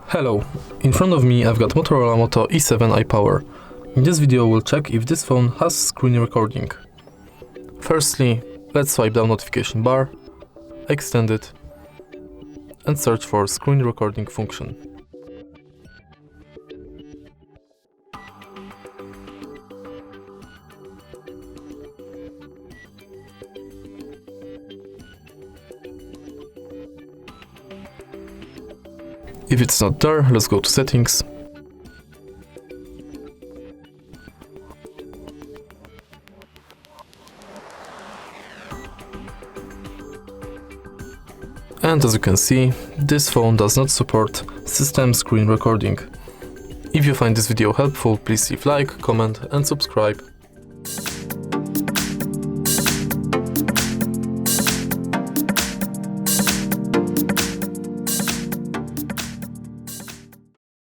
Hello, in front of me I've got Motorola Moto E7i Power. In this video we'll check if this phone has screen recording. Firstly, let's swipe down notification bar, extend it, and search for screen recording function. If it's not there, let's go to settings. And as you can see, this phone does not support system screen recording. If you find this video helpful, please leave like, comment and subscribe.